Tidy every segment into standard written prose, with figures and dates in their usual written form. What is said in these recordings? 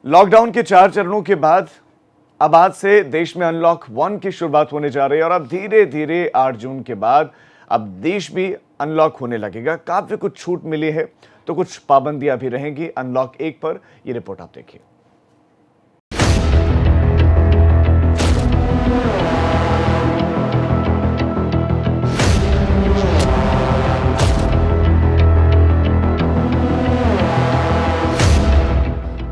Lockdown के 4 चरणों के बाद अब आज से देश में अनलॉक 1 की शुरुआत होने जा रही है और अब धीरे धीरे 8 जून के बाद अब देश भी अनलॉक होने लगेगा। काफी कुछ छूट मिली है तो कुछ पाबंदियां भी रहेंगी अनलॉक 1 पर। ये रिपोर्ट आप देखिए।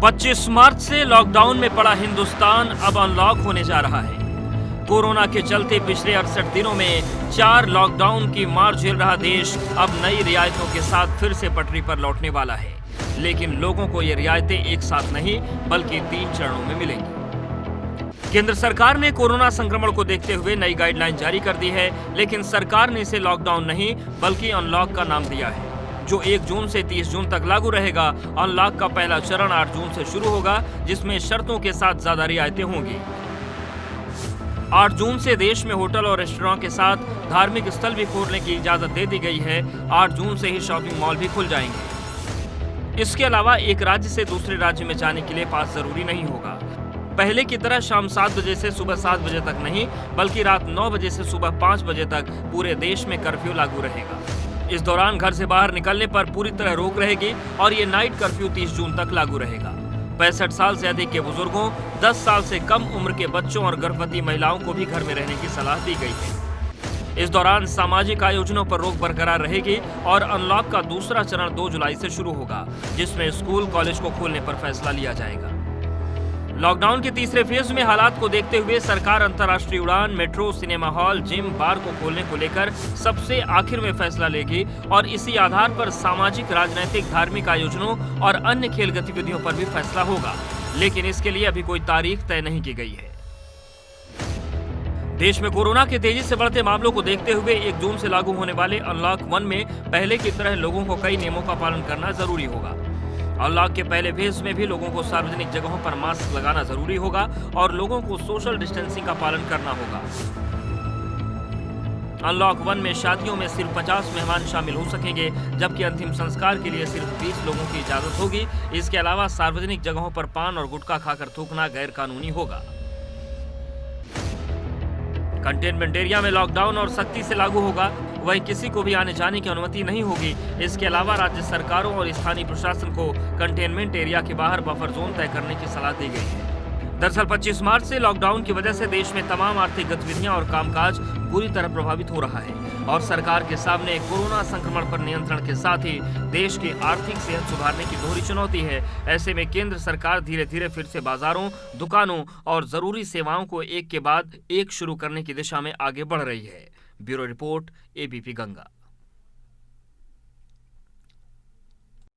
पच्चीस मार्च से लॉकडाउन में पड़ा हिंदुस्तान अब अनलॉक होने जा रहा है। कोरोना के चलते पिछले 68 दिनों में 4 लॉकडाउन की मार झेल रहा देश अब नई रियायतों के साथ फिर से पटरी पर लौटने वाला है। लेकिन लोगों को ये रियायतें एक साथ नहीं बल्कि 3 चरणों में मिलेंगी। केंद्र सरकार ने कोरोना संक्रमण को देखते हुए नई गाइडलाइन जारी कर दी है, लेकिन सरकार ने इसे लॉकडाउन नहीं बल्कि अनलॉक का नाम दिया है, जो 1 जून से 30 जून तक लागू रहेगा। अनलॉक का पहला चरण 8 जून से शुरू होगा, जिसमें शर्तों के साथ ज्यादा रियायतें होंगी। 8 जून से देश में होटल और रेस्टोरेंट के साथ धार्मिक स्थल भी खोलने की इजाजत दे दी गई है। 8 जून से ही शॉपिंग मॉल भी खुल जाएंगे। इसके अलावा एक राज्य से दूसरे राज्य में जाने के लिए पास जरूरी नहीं होगा। पहले की तरह शाम 7 बजे से सुबह 7 बजे तक नहीं, बल्कि रात 9 बजे से सुबह 5 बजे तक पूरे देश में कर्फ्यू लागू रहेगा। इस दौरान घर से बाहर निकलने पर पूरी तरह रोक रहेगी और ये नाइट कर्फ्यू 30 जून तक लागू रहेगा। 65 साल से अधिक के बुजुर्गों, 10 साल से कम उम्र के बच्चों और गर्भवती महिलाओं को भी घर में रहने की सलाह दी गई है। इस दौरान सामाजिक आयोजनों पर रोक बरकरार रहेगी और अनलॉक का दूसरा चरण 2 जुलाई से शुरू होगा, जिसमें स्कूल कॉलेज को खोलने पर फैसला लिया जाएगा। लॉकडाउन के तीसरे फेज में हालात को देखते हुए सरकार अंतर्राष्ट्रीय उड़ान, मेट्रो, सिनेमा हॉल, जिम, बार को खोलने को लेकर सबसे आखिर में फैसला लेगी और इसी आधार पर सामाजिक, राजनीतिक, धार्मिक आयोजनों और अन्य खेल गतिविधियों पर भी फैसला होगा। लेकिन इसके लिए अभी कोई तारीख तय नहीं की गई है। देश में कोरोना के तेजी से बढ़ते मामलों को देखते हुए 1 जून से लागू होने वाले अनलॉक 1 में पहले की तरह लोगों को कई नियमों का पालन करना जरूरी होगा। अनलॉक के पहले फेज में भी लोगों को सार्वजनिक जगहों पर मास्क लगाना जरूरी होगा और लोगों को सोशल डिस्टेंसिंग का पालन करना होगा। अनलॉक 1 में शादियों में सिर्फ 50 मेहमान शामिल हो सकेंगे, जबकि अंतिम संस्कार के लिए सिर्फ 20 लोगों की इजाजत होगी। इसके अलावा सार्वजनिक जगहों पर पान और गुटखा खाकर थूकना गैर कानूनी होगा। कंटेनमेंट एरिया में लॉकडाउन और सख्ती से लागू होगा, वहीं किसी को भी आने जाने की अनुमति नहीं होगी। इसके अलावा राज्य सरकारों और स्थानीय प्रशासन को कंटेनमेंट एरिया के बाहर बफर जोन तय करने की सलाह दी गई है। दरअसल 25 मार्च से लॉकडाउन की वजह से देश में तमाम आर्थिक गतिविधियां और कामकाज बुरी तरह प्रभावित हो रहा है और सरकार के सामने कोरोना संक्रमण पर नियंत्रण के साथ ही देश की आर्थिक सेहत सुधारने की दोहरी चुनौती है। ऐसे में केंद्र सरकार धीरे धीरे फिर से बाजारों, दुकानों और जरूरी सेवाओं को एक के बाद एक शुरू करने की दिशा में आगे बढ़ रही है। Bureau report, ABP Ganga.